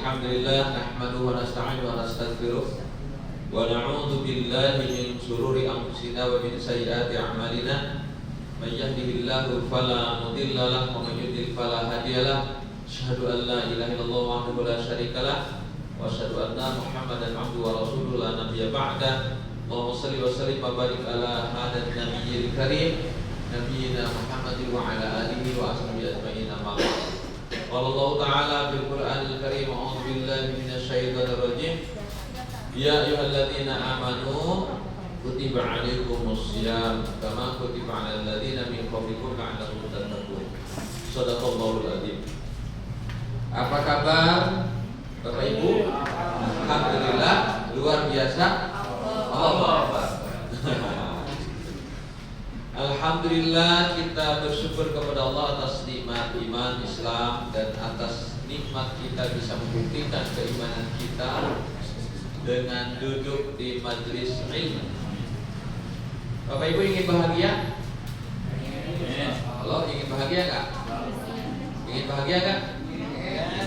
Alhamdulillah nahmaduhu wa nasta'inuhu wa nastaghfiruh wa na'udzu billahi min shururi anfusina wa min sayyiati a'malina may yahdihillahu fala mudilla lahu wa may yudlil fala hadiya lahu asyhadu an la ilaha illallah wahdahu la syarika lahu wa asyhadu anna Muhammadan abduhu wa rasuluhu la nabiyya ba'da. Allahumma shalli wa sallim wa barik ala hadan nabiyyil karim nabiyyina Muhammadin wa ala alihi wa ashabihi ajma'in amma ba'd. Qala Allah Ta'ala fil Qur'anil Karim a'udzu billahi minasy syaithanir rajim. Ya ayyuhalladzina amanu kutiba 'alaikumus syiyam kama kutiba 'alal ladzina min qablikum la'allakum tattaqun. Shadaqallahul adzim. Apa kabar Bapak Ibu? Alhamdulillah, luar biasa. Allahu Akbar. Alhamdulillah, kita bersyukur kepada Allah atas nikmat iman Islam dan atas nikmat kita bisa membuktikan keimanan kita dengan duduk di majelis ilmu. Bapak Ibu ingin bahagia? Halo, ingin bahagia enggak? Ingin bahagia enggak?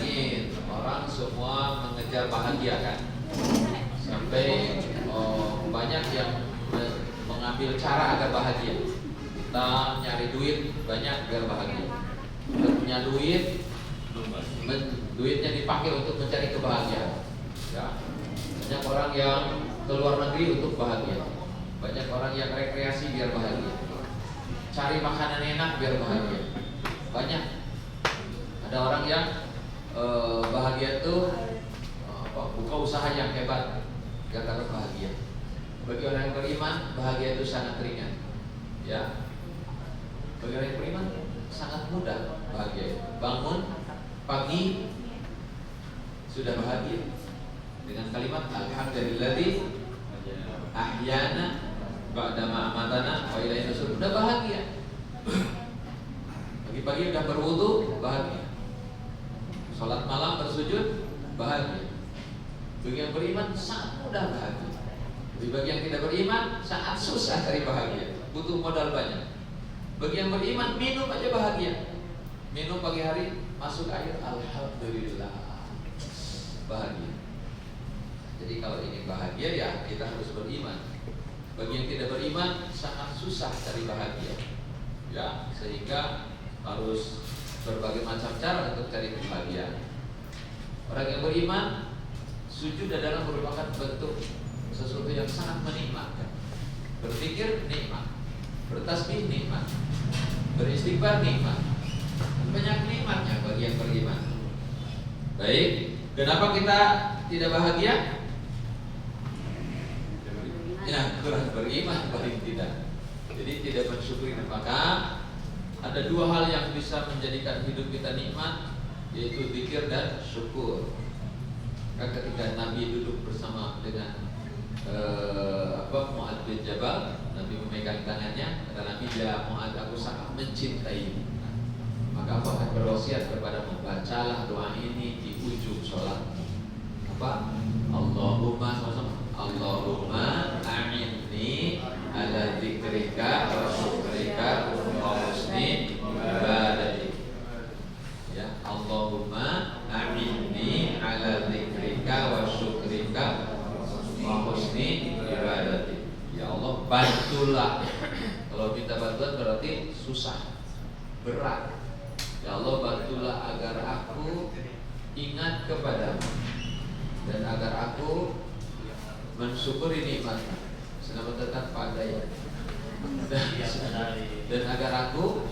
Ingin. Orang semua mengejar bahagia kan? Sampai banyak yang mengambil cara agar bahagia. Kita nyari duit banyak biar bahagia. Kita punya duit, duitnya dipakai untuk mencari kebahagiaan. Ya. Banyak orang yang keluar negeri untuk bahagia. Banyak orang yang rekreasi biar bahagia. Cari makanan enak biar bahagia. Banyak. Ada orang yang bahagia itu buka usaha yang hebat biar dapat bahagia. Bagi orang yang beriman, bahagia itu sangat ringan. Ya. Bagi orang yang beriman, sangat mudah bahagia. Bangun pagi sudah bahagia dengan kalimat alhamdulilladzi ahyana ba'da ma amatana wa ilaihi nusyur. Udah bahagia. Pagi-pagi udah berwudu, bahagia. Salat malam bersujud, bahagia. Bagi yang beriman sangat mudah bahagia. Bagi yang tidak beriman sangat susah cari bahagia, butuh modal banyak. Bagi yang beriman minum aja bahagia. Minum pagi hari masuk air, alhamdulillah, bahagia. Jadi kalau ingin bahagia ya kita harus beriman. Bagi yang tidak beriman sangat susah cari bahagia. Ya, sehingga harus berbagai macam cara untuk cari kebahagiaan. Orang yang beriman sujud adalah merupakan bentuk sesuatu yang sangat menikmatkan. Berpikir nikmat, bertasbih nikmat, beristighfar nikmat. Banyak nikmatnya bagi yang beriman. Baik, kenapa kita tidak bahagia? Ya, kurang beriman paling tidak. Jadi tidak bersyukur. Maka ada dua hal yang bisa menjadikan hidup kita nikmat, yaitu zikir dan syukur. Ketika Nabi duduk bersama dengan Mu'adz bin Jabal, Nabi memegang tangannya, kata Nabi, ya Mu'adz, aku sangat mencintaimu. Maka aku akan berwasiat kepadamu, bacalah doa ini di ujung sholatmu. Apa? Allahumma a'inni ala dzikrika wa syukrika wa husni ibadatik. Ya, Allahumma a'inni ala dzikrika wa syukrika wa husni ibadatik. Ya Allah, bantulah. Kalau minta bantuan berarti susah, berat. Ya Allah, bantulah agar aku ingat kepadamu dan agar aku mensyukuri nikmat-Mu selama tetap padanya, dan agar aku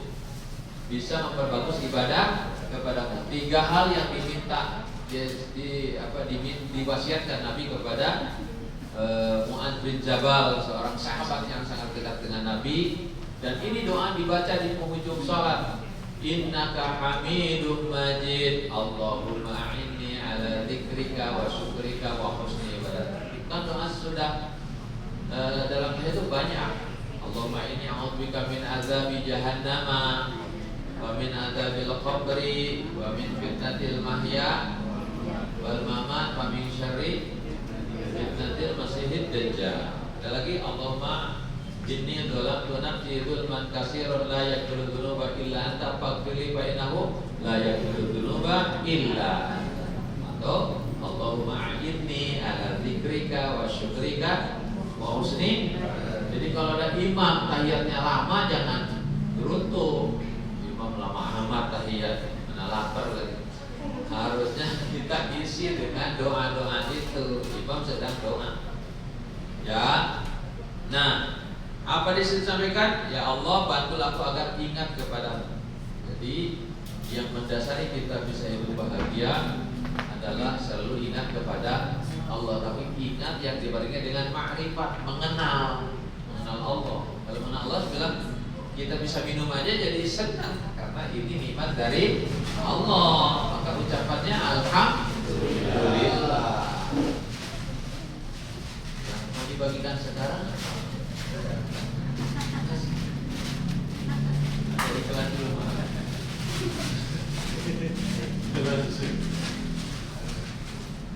bisa memperbagus ibadah kepadamu. Tiga hal yang diminta diwasiatkan Nabi kepada Mu'adz bin Jabal, seorang sahabat yang sangat dekat dengan Nabi. Dan ini doa dibaca di penghujung sholat. Innaka hamidum majid, Allahumma a'inni ala dzikrika wa syukrika wa husni ibadatik. Kan doa sudah dalam hadis itu banyak. Allahumma inni a'udzubika min azabi jahannama wa min azabil qabri wa min fitnatil mahya wal mamat wa min syarri fitnatil masiihid dajjal. Ada lagi, Allahumma inni dzalamtu nafsi dzulman katsiran la yaghfiru dzunuba illa anta faghfirli fa innahu la yaghfiru dzunuba illa anta. Atau zikrika wa syukrika wa husni. Jadi kalau ada imam tahiyatnya lama jangan geruntu. Imam lama amat tahiyat, mana lapar lagi. Harusnya kita isi dengan doa-doa itu. Imam sedang doa. Ya. Nah, apa disampaikan? Ya Allah, bantulah aku agar ingat kepadamu. Jadi yang mendasari kita bisa hidup bahagia adalah selalu ingat kepada Allah. Tapi ingat yang dibandingkan dengan ma'rifat, mengenal Allah. Kalau mengenal Allah, bilang kita bisa minum aja jadi senang karena ini nikmat dari Allah. Maka ucapannya alhamdulillah. Yang mau dibagikan sekarang dari kelas dulu.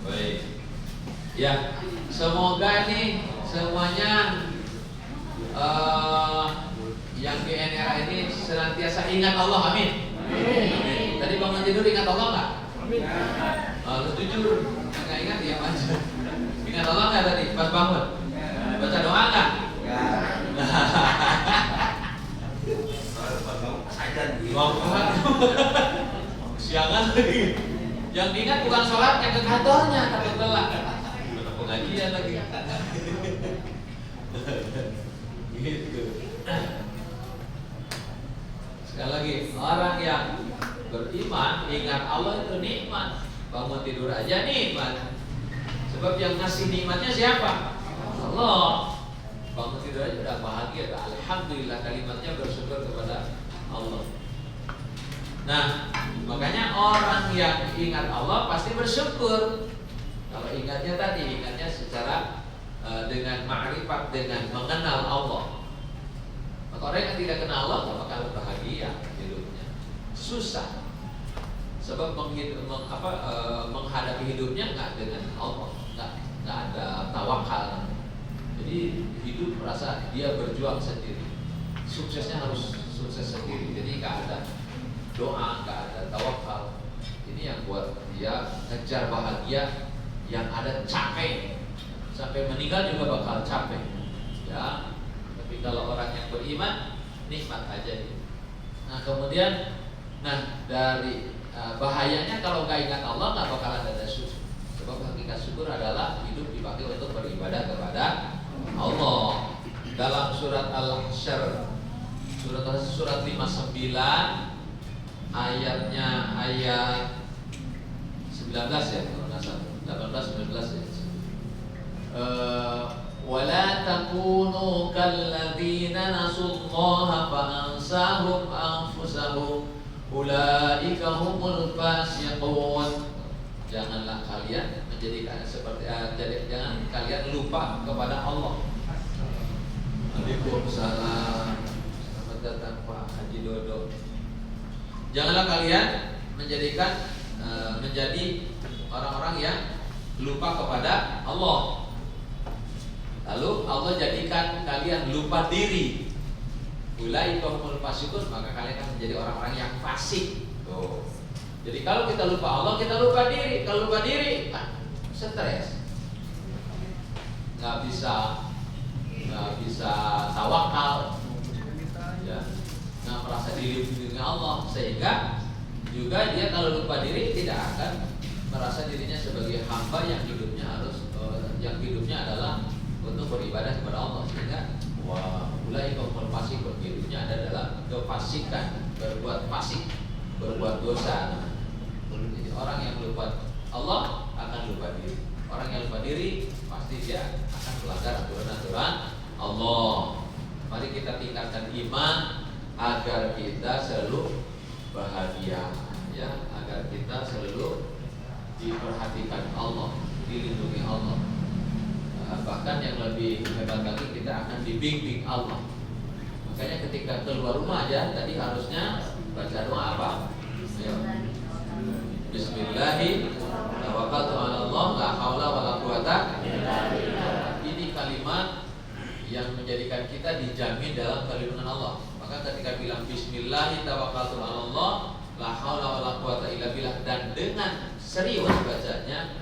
Baik. Ya, semoga nih semuanya yang di NRA ini senantiasa ingat Allah. Amin. Amin. Tadi bangun tidur ingat Allah nggak? Amin. Lu jujur, nggak ingat ya aja. Ingat Allah nggak tadi pas bangun? Baca doa nggak? Siangan lagi. Yang diingat bukan sholat, yang ke kantornya takut telat. Pengajian lagi. Gitu. Sekali lagi, orang yang beriman ingat Allah itu nikmat. Bangun tidur aja nikmat. Sebab yang ngasih nikmatnya siapa? Allah. Bangun tidur aja udah bahagia, udah alhamdulillah, kalimatnya bersyukur kepada Allah. Nah, makanya orang yang ingat Allah pasti bersyukur. Kalau ingatnya tadi, ingatnya secara dengan ma'rifat, dengan mengenal Allah. Maka orang yang tidak kenal Allah gak bakal bahagia hidupnya. Susah. Sebab menghadapi hidupnya nggak dengan Allah, nggak ada tawakal. Jadi hidup merasa dia berjuang sendiri. Suksesnya harus sukses sendiri. Jadi nggak ada doa, nggak ada tawakal. Ini yang buat dia kejar bahagia yang ada capek. Sampai meninggal juga bakal capek. Ya. Tapi kalau orang yang beriman nikmat aja. Nah kemudian, dari bahayanya kalau nggak ingat Allah nggak bakalan ada syukur. Sebab hakikat syukur adalah hidup dipakai untuk beribadah kepada Allah. Dalam surat Al-Hasyr, surat 59 ayatnya ayat 19 ya, kalau nggak salah 18 19 ya. Wala takunu kalladzina nasullaha fa ansahum anfusahum ulaika humul fasiqun. Janganlah kalian menjadikan seperti jangan kalian lupa kepada Allah. Waalaikumsalam. Selamat datang Pak Haji Dodo. Janganlah kalian menjadikan menjadi orang-orang yang lupa kepada Allah. Lalu Allah jadikan kalian lupa diri. Ulaika humul fasiqun, maka kalian akan menjadi orang-orang yang fasik. Tuh. Jadi kalau kita lupa Allah, kita lupa diri. Kalau lupa diri, stres. Nggak bisa tawakal. Ya. Nggak merasa diri dengan Allah, sehingga juga dia kalau lupa diri tidak akan merasa dirinya sebagai hamba yang hidupnya adalah untuk beribadah kepada Allah. Sehingga mulai konfirmasi hidupnya ada dalam kefasikan, berbuat fasik, berbuat dosa. Jadi orang yang lupa Allah akan lupa diri. Orang yang lupa diri pasti dia akan melanggar aturan-aturan Allah. Mari kita tingkatkan iman agar kita selalu bahagia, ya, agar kita selalu diperhatikan Allah, dilindungi Allah. Bahkan yang lebih hebat lagi, kita akan dibimbing Allah. Makanya ketika keluar rumah aja tadi harusnya baca doa apa? Ayo. Bismillahirrahmanirrahim. Tawakkaltu 'ala Allah, la haula wala quwata illa billah. Ini kalimat yang menjadikan kita dijamin dalam perlindungan Allah. Maka ketika bilang Bismillahirrahmanirrahim, tawakkaltu 'ala Allah, la haula wala quwata illa billah, dan dengan serius bacanya,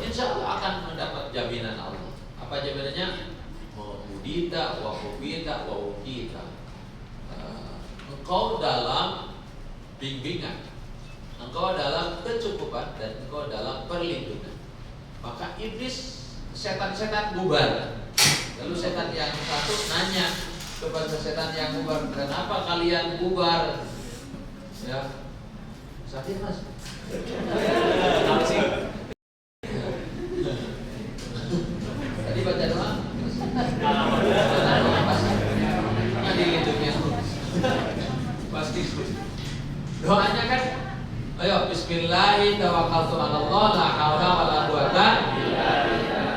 insya Allah akan mendapat jaminan Allah. Apa aja bedanya? Mudita, wa hubita, wa ukita. Engkau dalam bimbingan, engkau dalam kecukupan, dan engkau dalam perlindungan. Maka iblis, setan-setan bubar. Lalu setan yang satu nanya kepada setan yang bubar, kenapa kalian bubar? Ya, sakit mas. Tadi baca doa. Pasti. Doanya kan, ayo Bismillah, tawakkaltu 'ala Allah, la haula wala quwata.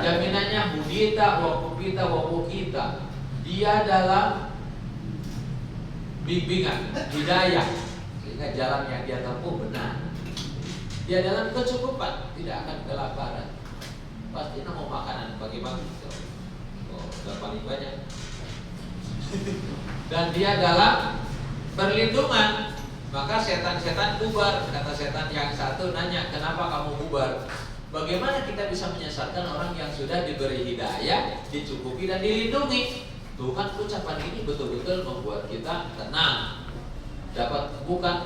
Jaminannya budita, wa kubita, wa ukita. Dia dalam bimbingan, hidayah, sehingga jalan yang dia tempuh benar. Dia dalam kecukupan, tidak akan kelaparan. Pasti mau makanan pagi-pagi. Udah paling banyak. Dan dia dalam perlindungan, maka setan-setan bubar. Kata setan yang satu nanya, kenapa kamu bubar? Bagaimana kita bisa menyesatkan orang yang sudah diberi hidayah, dicukupi dan dilindungi? Tuh kan ucapan ini betul-betul membuat kita tenang. Dapat bukan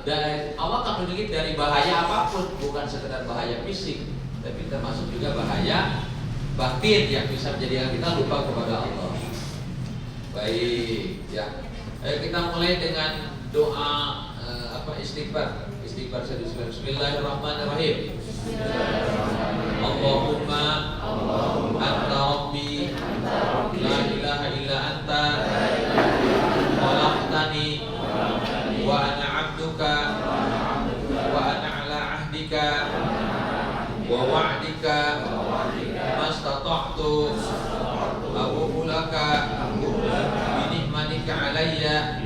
dari Allah akan melindungi dari bahaya apapun, bukan sekedar bahaya fisik, tapi termasuk juga bahaya batin yang bisa menjadikan kita lupa kepada Allah. Baik, ya. Ayo kita mulai dengan doa istighfar. Istighfar sedulur. Bismillahirrahmanirrahim. Allahumma anta rabbi la ilaha illa anta khalaqtani wa ana 'abduka wa ana 'ala 'ahdika wa wa'dika mastata'tu abu'u laka bi ni'matika 'alayya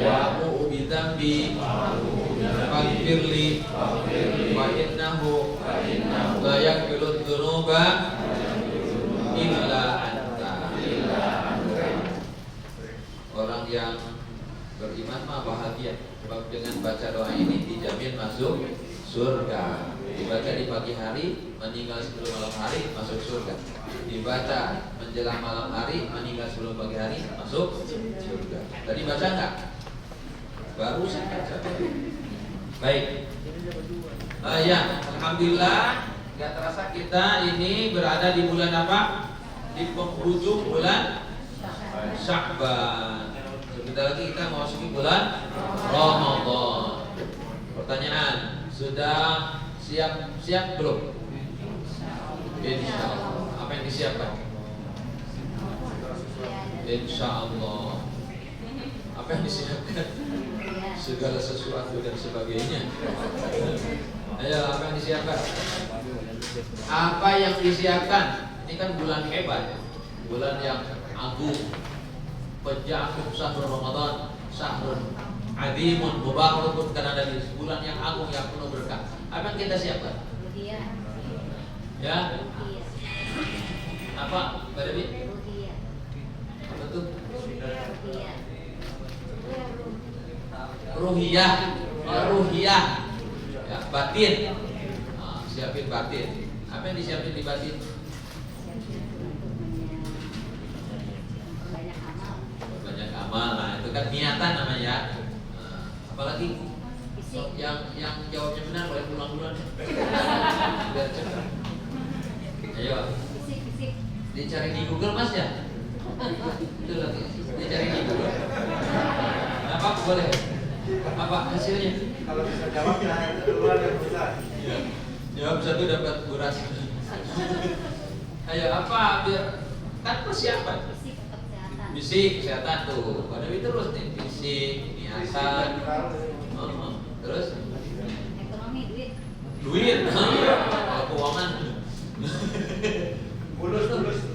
wa abu'u bi dhanbi faghfirli wa innahu la yaghfiru dzunuba illa anta. Orang yang beriman mah bahagia, sebab dengan baca doa ini dijamin masuk surga. Dibaca di pagi hari, meninggal sebelum malam hari, masuk surga. Dibaca menjelang malam hari, meninggal sebelum pagi hari, masuk surga. Tadi baca enggak? Baru saja. Baik. Ya, alhamdulillah. Gak terasa kita ini berada di bulan apa? Di penghujung bulan Sya'ban. Sebentar lagi kita mau masuk bulan Ramadan. Pertanyaan, sudah siap belum? Insyaallah. Apa yang disiapkan? Insyaallah. Apa yang disiapkan? Segala sesuatu dan sebagainya. Ayo, apa yang disiapkan? Apa yang disiapkan? Ini kan bulan hebat, bulan yang agung. Faja'akum syahrul Ramadan syahrun azimun mubarakun, karena dari bulan yang agung yang penuh berkah. Apa yang kita siapkan? Ya? Apa? Mbak Dewi? Apa tuh? Ruhiyah, ya, batin. Siapin batin. Apa yang disiapin di batin? Banyak amal. Nah, itu kan niatan namanya. Apalagi yang jawabnya benar boleh pulang duluan. Biar cepat. Ayo. Dicari di Google Mas ya? Itu lagi. Dicari di Google. Apa boleh? Apa hasilnya? Kalau bisa jawab ya duluan yang bisa. Iya. Jawab satu dapat beras. Ayo apa biar kan persiapan. Fisik kesehatan tuh. Pada itu terus nih fisik, niatan. Terus ekonomi duit. Kalau keuangan.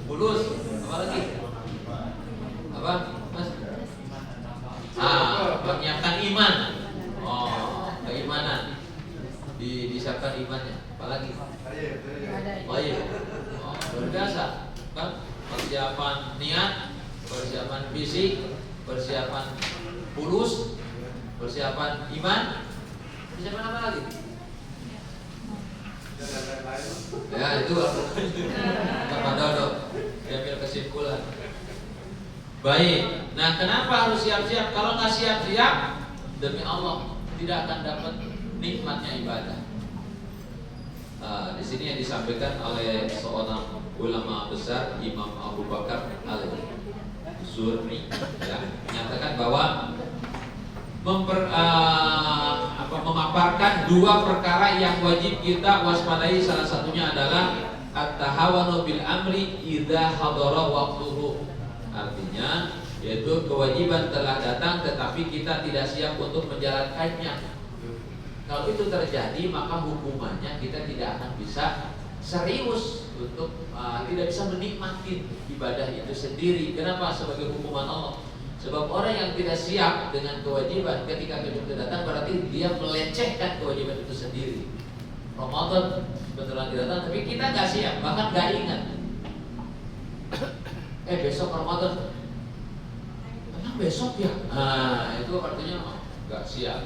Bulus. Apa lagi? Apa? Mas? Menyiapkan iman. Oh, keimanan. Disiapkan imannya. Apalagi? Oh iya. Oh, luar biasa. Kan persiapan niat, persiapan fisik, persiapan fulus, persiapan iman. Persiapan apa lagi? Ya itu kepada Baik. Nah, kenapa harus siap-siap? Kalau nggak siap-siap, demi Allah tidak akan dapat nikmatnya ibadah. Di sini yang disampaikan oleh seorang ulama besar, Imam Abu Bakar Al-Zurni, ya, menyatakan bahwa memaparkan dua perkara yang wajib kita waspadai. Salah satunya adalah at-tahawanu bil amri idza hadara waqtuhu. Artinya yaitu kewajiban telah datang tetapi kita tidak siap untuk menjalankannya. Kalau itu terjadi maka hukumannya kita tidak akan bisa serius untuk tidak bisa menikmati ibadah itu sendiri. Kenapa? Sebagai hukuman Allah. Sebab orang yang tidak siap dengan kewajiban ketika itu datang berarti dia melecehkan kewajiban itu sendiri. Ramadan betulan datang tapi kita nggak siap, bahkan nggak ingat. Besok Ramadan, emang besok ya? Nah itu artinya nggak siap.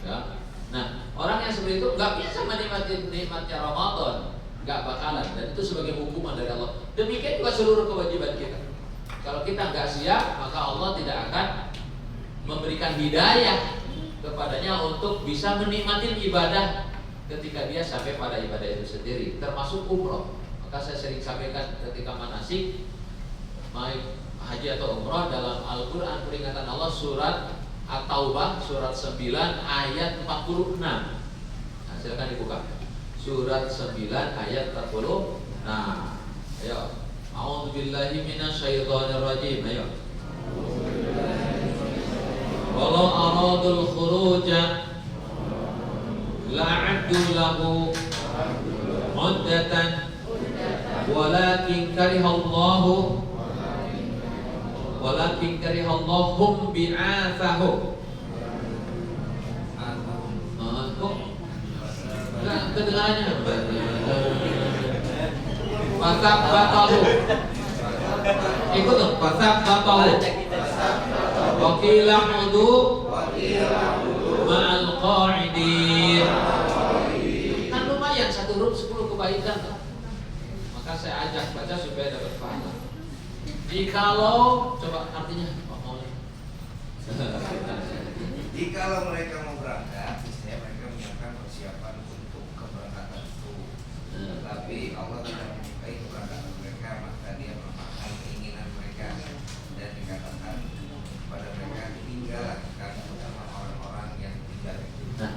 Ya. Nah orang yang seperti itu nggak bisa menikmati nikmatnya Ramadan, nggak bakalan. Dan itu sebagai hukuman dari Allah. Demikian juga seluruh kewajiban kita. Kalau kita nggak siap, maka Allah tidak akan memberikan hidayah kepadanya untuk bisa menikmati ibadah ketika dia sampai pada ibadah itu sendiri, termasuk umroh. Maka saya sering sampaikan ketika manasik, baik haji atau umroh, dalam Al-Quran peringatan Allah surat At-Taubah surat 9 ayat 46. Nah, silakan dibuka. Surat 9 ayat 46. Nah, ayo. A'udzubillahi minasyaitonir rajim. Ayo. Walau aradul khuruja la'addu lahu muddatan walakin karihallahu hum bi'athahu. Kok enggak kedengarannya? Pasab batahu. Ikut dong, pasab batahu. Wakilah mudu ma'al qa'idin. Kan lumayan satu huruf 10 kebaikan. Maka saya ajak baca supaya dapat paham. Jikalau, coba artinya Pak Maulid. Jikalau mereka mau berangkat, misalnya mereka menyiapkan persiapan untuk keberangkatan itu, tetapi Allah tidak menyukai keberangkatan mereka, maka dia melupakan keinginan mereka dan dikatakan kepada mereka, tinggallah kami bersama orang-orang yang tinggal. Nah,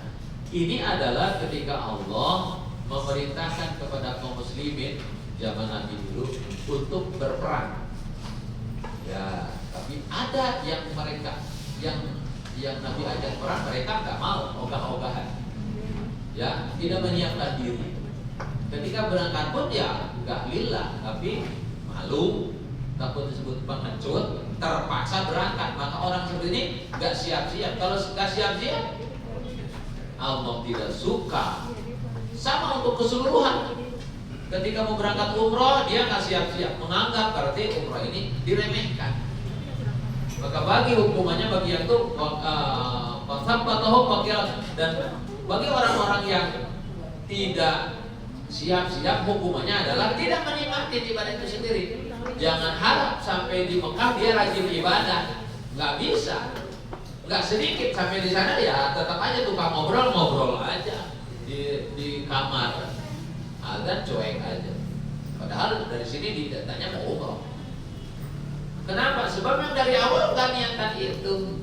ini adalah ketika Allah memerintahkan kepada kaum muslimin zaman Nabi dulu untuk berperang. Ya, tapi ada yang mereka yang Nabi ajak perang, mereka nggak mau, ogah-ogahan. Ya, tidak menyiapkan diri. Ketika berangkat pun ya nggak lillah, tapi malu, takut disebut pengecut, terpaksa berangkat. Maka orang seperti ini nggak siap-siap. Kalau nggak siap-siap, Allah tidak suka. Sama untuk keseluruhan. Ketika mau berangkat umroh, dia nggak siap-siap, menganggap berarti umroh ini diremehkan. Maka bagi hukumannya bagi yang itu dan bagi orang-orang yang tidak siap-siap, hukumannya adalah tidak menikmati ibadah itu sendiri. Jangan harap sampai di Mekah dia rajin ibadah, nggak bisa. Nggak sedikit sampai di sana ya tetap aja tukang ngobrol aja di kamar. Azan cuek aja. Padahal dari sini ditanya mau umroh. Kenapa? Sebab yang dari awal kan niatan itu.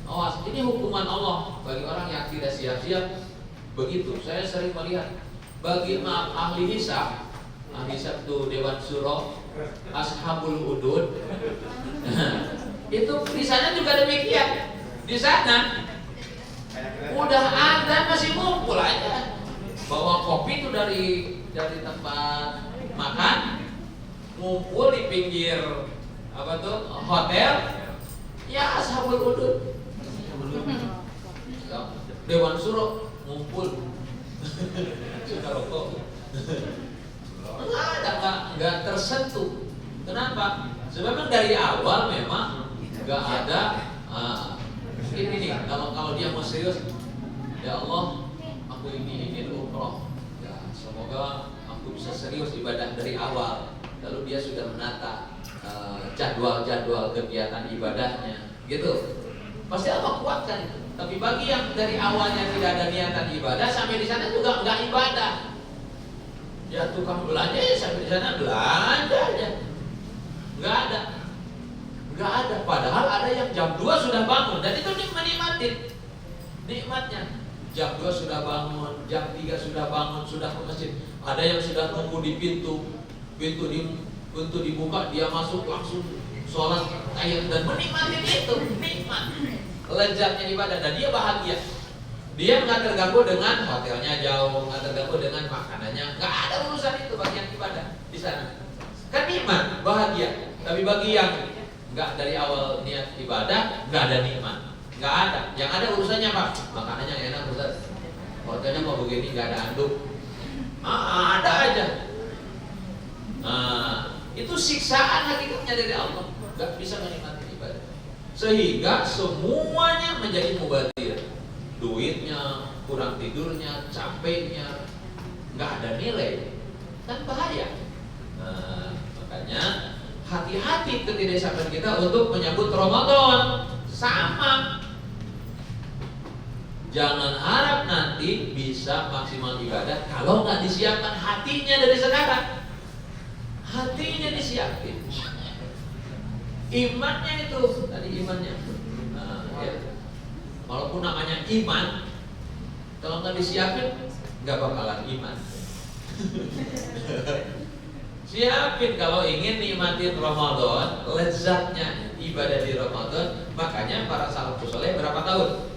Awas, ini hukuman Allah bagi orang yang tidak siap-siap. Begitu. Saya sering melihat bagi ahli hisab itu Dewan Suro, Ashabul Hudud. Itu di sana juga demikian. Di sana udah ada masih ngumpul aja. Bawa kopi itu dari tempat makan, ngumpul di pinggir hotel, ya Ashabul Hudud. Dewan Suro ngumpul, sudah rokok, nggak tersentuh. Kenapa? Sebab dari awal memang nggak ada. Ini nih, kalau dia mau serius, ya Allah, aku ingin umroh. Ya, semoga aku bisa serius ibadah dari awal. Lalu dia sudah menata jadwal-jadwal kegiatan ibadahnya, gitu. Pasti Allah kuatkan itu. Tapi bagi yang dari awalnya tidak ada niatan ibadah, sampai di sana juga nggak ibadah. Ya tukang belanja ya sampai di sana belanja aja, nggak ada. Padahal ada yang jam 2 sudah bangun dan itu menikmatin nikmatnya. Jam 2 sudah bangun, jam 3 sudah bangun, sudah ke masjid. Ada yang sudah nunggu di pintu dibuka, dia masuk langsung sholat tahiyat dan menikmati itu, nikmat lezatnya ibadah dan dia bahagia. Dia nggak terganggu dengan hotelnya jauh, nggak terganggu dengan makanannya, nggak ada urusan itu bagian ibadah di sana. Kan nikmat, bahagia. Tapi bagi yang nggak dari awal niat ibadah, nggak ada nikmat, nggak ada. Yang ada urusannya Pak, makanannya enak Ustaz, hotelnya mau begini, nggak ada anduk, ada aja. Itu siksaan hakikatnya dari Allah, nggak bisa menikmati ibadah. Sehingga semuanya menjadi mubazir. Duitnya, kurang tidurnya, capeknya, nggak ada nilai, kan bahaya. Makanya hati-hati ketidaksambungan kita untuk menyambut Ramadan. Sama, jangan harap nanti bisa maksimal ibadah kalau nggak disiapkan hatinya dari sekarang. Hatinya disiapin, imannya itu tadi imannya. Ya. Walaupun namanya iman, kalau nggak disiapin nggak bakalan iman. Siapin kalau ingin nikmatin Ramadan, lezatnya ibadah di Ramadan. Makanya para salafus saleh berapa tahun?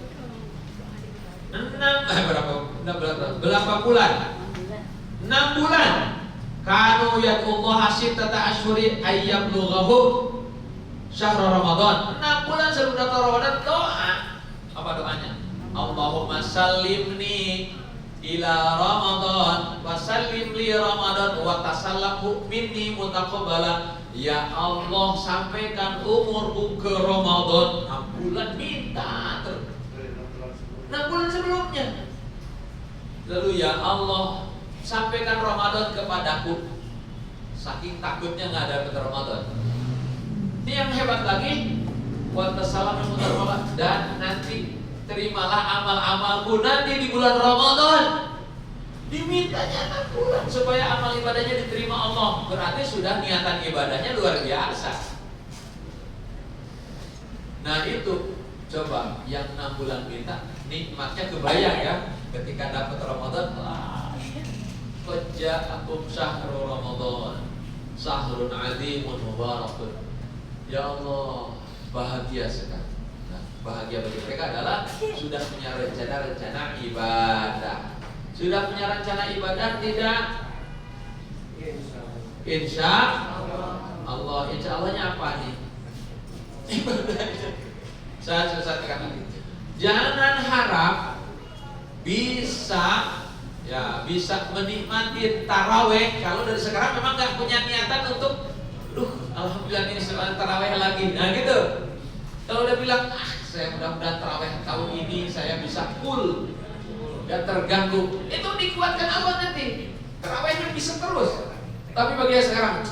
8 bulan? 6 bulan. Kanu yad'ullaha sittata asyhuri ayyam lughahu syahr Ramadan. 6 bulan sebelum datang Ramadan doa. Apa doanya? Allahumma sallimni ila Ramadan wa sallim li Ramadan wa tasallamhu minni mutaqabbala. Ya Allah, sampaikan umurku ke Ramadan. 6 bulan minta terus. 6 bulan sebelumnya. Lalu ya Allah, sampaikan Ramadan kepadaku. Saking takutnya nggak ada Ramadan. Ini yang hebat lagi, wa tasallamhu dan nanti terimalah amal-amalku nanti di bulan Ramadan. Dimintanya 6 bulan supaya amal ibadahnya diterima Allah. Berarti sudah niatan ibadahnya luar biasa. Nah itu, coba yang 6 bulan minta, nikmatnya kebayang ya. Ketika dapat Ramadan, Ja'akum syahrul Ramadan, syahrun azimun mubarakun. Ya Allah, bahagia sekali. Bahagia bagi mereka adalah sudah punya rencana-rencana ibadah. Sudah punya rencana ibadah tidak? Insya Allah. Insya Allahnya apa nih? Saya katakan, jangan harap bisa menikmati taraweh kalau dari sekarang memang nggak punya niatan untuk, alhamdulillah ini setelah taraweh lagi. Nah gitu. Kalau udah bilang, saya mudah-mudahan taraweh tahun ini saya bisa full, gak terganggu, itu dikuatkan Allah nanti. Tarawehnya bisa terus. Tapi bagi yang sekarang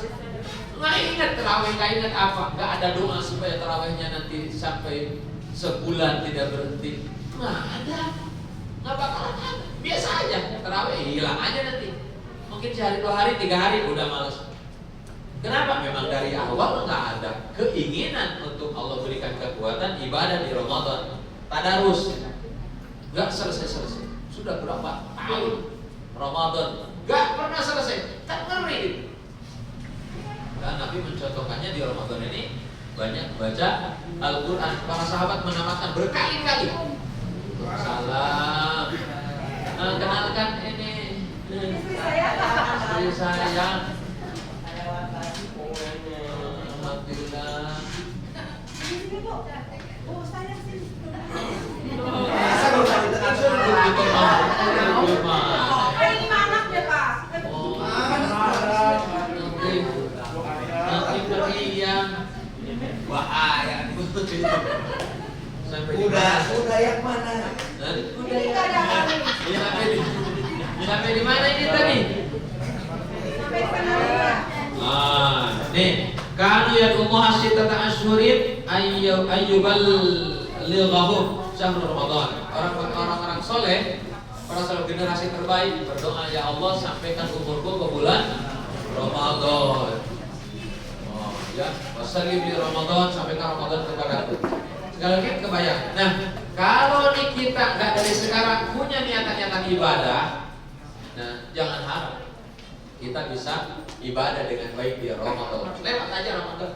nggak ingat taraweh, nggak ingat apa, nggak ada doa supaya tarawehnya nanti sampai sebulan tidak berhenti, nggak ada, nggak bakalan ada. Biasa aja, taraweh hilang aja nanti. Mungkin sehari, 2 hari, 3 hari udah males. Kenapa? Memang dari awal nggak ada keinginan untuk Allah berikan kekuatan ibadah di Ramadan. Tadarus nggak selesai. Sudah berapa tahun Ramadan nggak pernah selesai. Kan ngeri. Dan Nabi mencontohkannya di Ramadan ini banyak baca Al-Quran. Para sahabat menamakan berkali-kali. Salam. Kenalkan ini istri saya. Alhamdulillah. Ini anak ya Pak. Nanti beriang bahaya. Udah yang mana? Ini nggak ada kami. Sampai di mana ini tadi? Sampai sana. Nih, karena baqiyan ummuha sittata asyhurin ayyuballighahum syahrul ramadan. Orang-orang soleh, para salaf generasi terbaik berdoa, ya Allah sampaikan umurku ke bulan Ramadan. Oh ya, wasallim li Ramadan, sampaikan Ramadan kepadaku. Sekali lagi kebayang. Nah, kalau nih kita nggak dari sekarang punya niatan-niatan ibadah, nah jangan harap kita bisa ibadah dengan baik di Ramadan. Lewat aja Ramadan.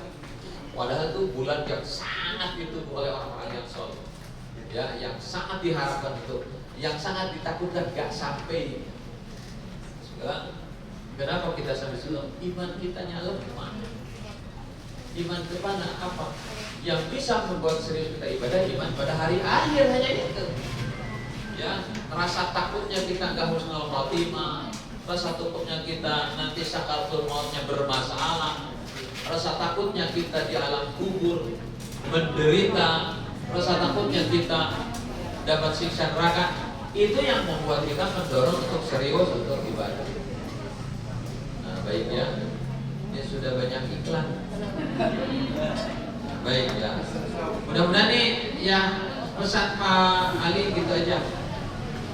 Padahal itu bulan yang sangat ditunggu oleh orang-orang yang soleh, ya, yang sangat diharapkan itu, yang sangat ditakutkan gak sampai. Sekarang, kenapa kita sampai situ? Iman kita lemah. Iman kepada apa? Yang bisa membuat serius kita ibadah, iman pada hari akhir, hanya itu. Ya, rasa takutnya kita gak husnul khotimah, rasa takutnya kita nanti sakaratul mautnya bermasalah, rasa takutnya kita di alam kubur menderita, rasa takutnya kita dapat siksa neraka. Itu yang membuat kita mendorong untuk serius untuk ibadah. Nah, baik ya, ini sudah banyak iklan. Baik ya, mudah-mudahan nih ya pesan Pak Ali gitu aja.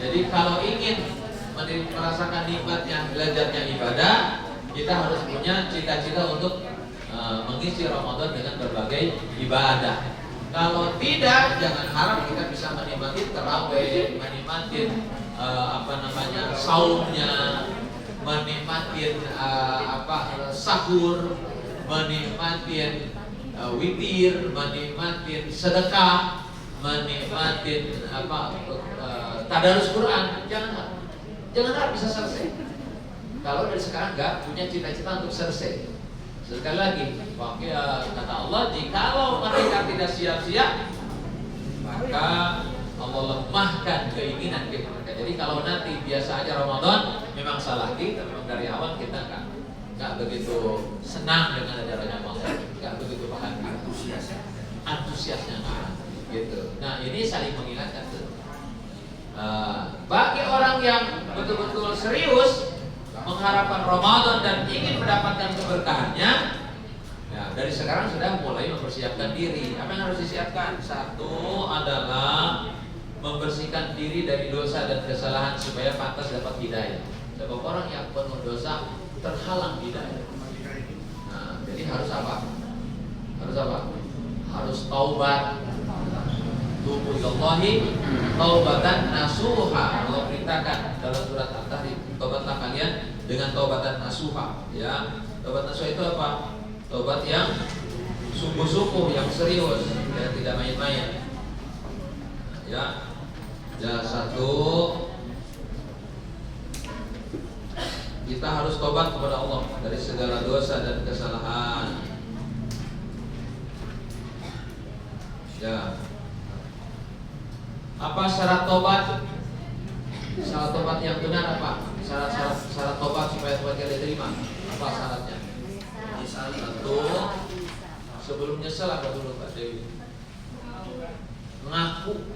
Jadi kalau ingin merasakan nikmatnya belajarnya ibadah, kita harus punya cita-cita untuk mengisi Ramadan dengan berbagai ibadah. Kalau tidak, jangan harap kita bisa menikmati tarawih, menikmati saumnya, menikmati sahur, menikmati witir, menikmati sedekah, menikmati tadarus Quran. Jangan harap bisa selesai. Kalau dari sekarang nggak punya cita-cita untuk selesai. Sekali lagi, kata Allah, jikalau mereka tidak siap-siap, maka Allah lemahkan keinginan mereka. Jadi kalau nanti biasa aja Ramadan, memang salah kita. Memang dari awal kita nggak begitu senang dengan ajarannya Ramadan, nggak begitu paham antusiasnya gitu. Nah ini saling mengingatkan tuh. Bagi orang yang betul-betul serius mengharapkan Ramadan dan ingin mendapatkan keberkahannya, ya, dari sekarang sudah mulai mempersiapkan diri. Apa yang harus disiapkan? Satu adalah membersihkan diri dari dosa dan kesalahan supaya pantas dapat hidayah. Sebab orang yang penuh dosa terhalang hidayah. Nah, jadi harus apa? Harus taubat. Tubu ilallahi taubatan nasuha. Allah perintahkan dalam surat At-Tahrim, taubatlah kalian dengan taubatan nasuha. Ya, taubat nasuha itu apa? Taubat yang sungguh-sungguh, yang serius, yang tidak main-main. Ya, satu, kita harus taubat kepada Allah dari segala dosa dan kesalahan. Ya. Apa syarat tobat? Syarat tobat yang benar apa? Syarat tobat supaya tobat kita diterima. Apa syaratnya? Satu, sebelum nyesel apa dulu Pak Dewi? Mengaku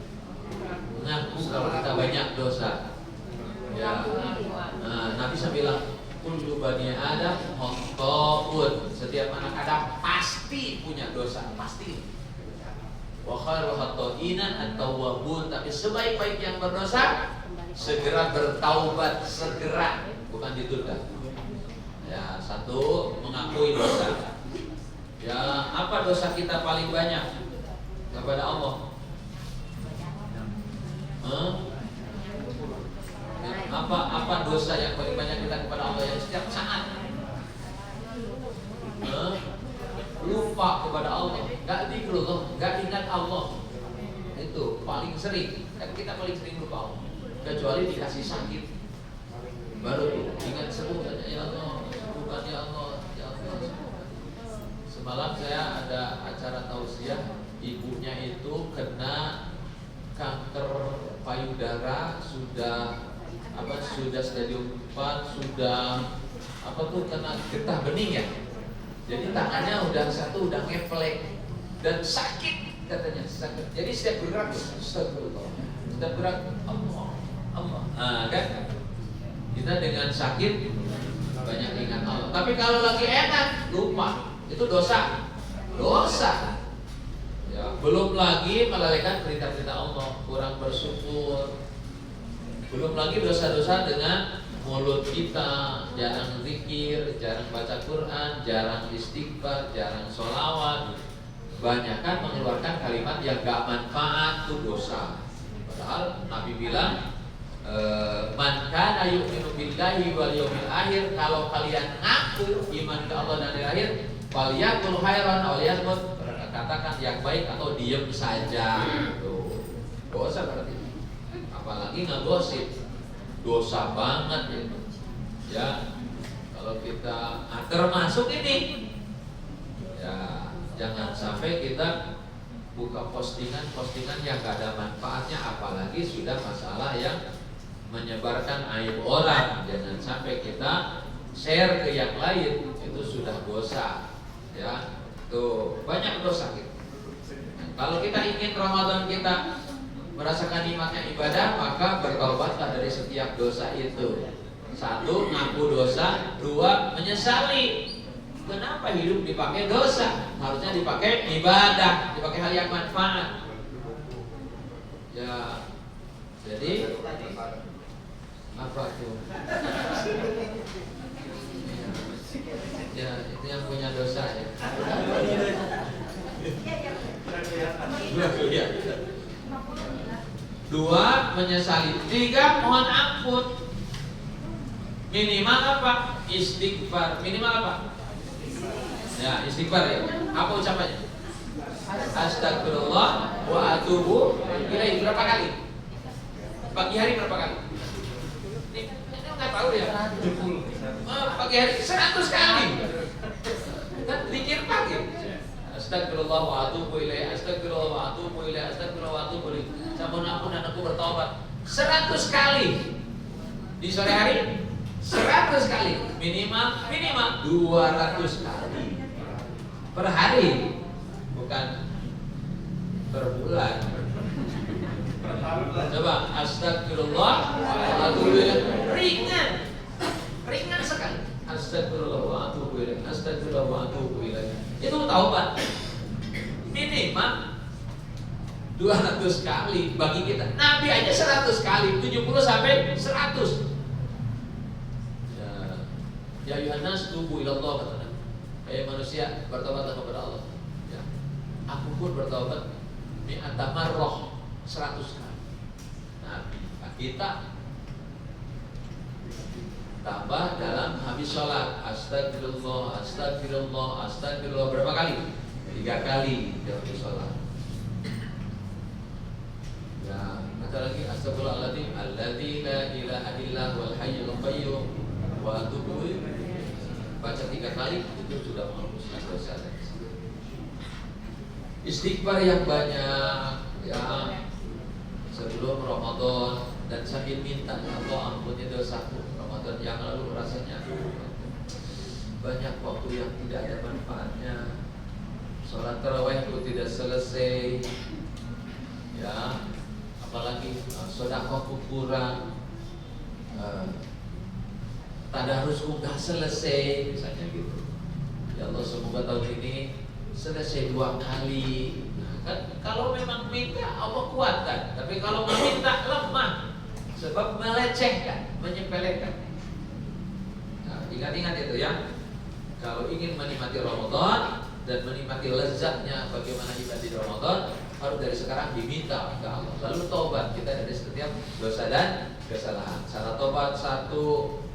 kalau kita banyak dosa. Ya. Nah, Nabi bilang, kullu bani Adam khata'un. Setiap anak Adam pasti punya dosa, pasti. Wa khairu khata'ina at-tawwabun. Tapi sebaik-baik yang berdosa segera bertaubat, segera, bukan ditunda. Ya, satu, mengakui dosa. Ya, apa dosa kita paling banyak kepada Allah? Apa dosa yang paling banyak kita kepada Allah yang setiap saat lupa kepada Allah, nggak zikrullah, nggak ingat Allah, itu paling sering. Kan kita paling sering lupa Allah, kecuali dikasih sakit, baru tuh ingat sembuh saja, ya Allah, sembuhkan ya Allah, ya Allah. Semalam saya ada acara tausiah, ibunya itu kena kanker payudara, sudah stadium 4, sudah kena getah bening ya. Jadi tangannya udah ngeplek dan sakit katanya, sakit. Jadi setiap bergerak, setiap gerak Allah. Nah, kan kita dengan sakit banyak ingat Allah. Tapi kalau lagi enak lupa, itu dosa. dosa. Ya, belum lagi melalaikan perintah-perintah Allah, kurang bersyukur. Belum lagi dosa-dosa dengan mulut kita, jarang zikir, jarang baca Quran, jarang istighfar, jarang sholawat. Banyakan mengeluarkan kalimat yang gak manfaat, itu dosa. Padahal Nabi bilang, man kana yu'minu billahi wal yawmil akhir, kalau kalian ngaku iman ke Allah dan hari akhir, falyaqul khairan aw liyasmut, katakan yang baik atau diam saja. Tuh, dosa berarti. Apalagi ngegosip, dosa banget itu. Ya, kalau kita termasuk ini, ya jangan sampai kita buka postingan yang gak ada manfaatnya, apalagi sudah masalah yang menyebarkan aib orang. Jangan sampai kita share ke yang lain, itu sudah dosa. Ya, tuh banyak dosa gitu. Kalau kita ingin Ramadan kita merasakan nikmatnya ibadah, maka bertaubatlah dari setiap dosa itu. 1, ngaku dosa. 2, menyesali. Kenapa hidup dipakai dosa? Harusnya dipakai ibadah, dipakai hal yang manfaat. Ya, jadi apa tuh? Ya, itu yang punya dosa ya. Dua, menyesali. 3, mohon ampun. Minimal apa? Istighfar. Minimal apa? Ya, istighfar ya. Apa ucapannya? Astagfirullah wa atubu ilaih. Berapa kali? Pagi hari berapa kali? Ini nggak tahu ya. Pagi hari 100 kali. Kan zikir pagi. Astagfirullah wa atubu ilaih. Astagfirullah wa atubu ilaih. Astagfirullah wa atubu ilaih. Sampun ampun dan aku bertaubat. 100 kali. Di sore hari 100 kali. Minimal 200 kali per hari, bukan per bulan. Coba astagfirullah wa atubu ilaih. Ringan sekali. Astagfirullah wa atubu ilaih. Astagfirullah wa atubu ilaih. Itu taubat. Minimal 200 kali bagi kita. Nabi aja 100 kali, 70 sampai 100. Ya Yohanes, tubu ilallah, kata Nabi. Manusia, bertobatlah kepada Allah. Ya. Aku pun bertobat mi'ata marrah, 100 kali. Nabi, kita tambah dalam habis sholat. Astagfirullah, astagfirullah, astagfirullah. Berapa kali? 3 kali dalam habis sholat. Ya, baca lagi astagfirullahaladzim alladzi la ilaha illa huwal hayyul qayyum wa atubu ilaih. Baca 3 kali itu sudah menghapuskan dosa. Istighfar yang banyak ya sebelum Ramadan, dan sambil minta ya Allah ampuni dosaku. Ramadan yang lalu rasanya banyak waktu yang tidak ada manfaatnya. Sholat tarawih itu tidak selesai. Ya, apalagi sedekahku kurang, tadarusku nggak selesai, misalnya gitu. Ya Allah, semoga tahun ini selesai 2 kali. Nah, kan kalau memang minta Allah kuatkan, tapi kalau meminta lemah, sebab melecehkan, menyepelekan. Nah, ingat-ingat itu ya. Kalau ingin menikmati Ramadan dan menikmati lezatnya bagaimana ibadah di Ramadan, harus dari sekarang diminta ke Allah. Lalu taubat kita dari setiap dosa dan kesalahan. Syarat taubat 1,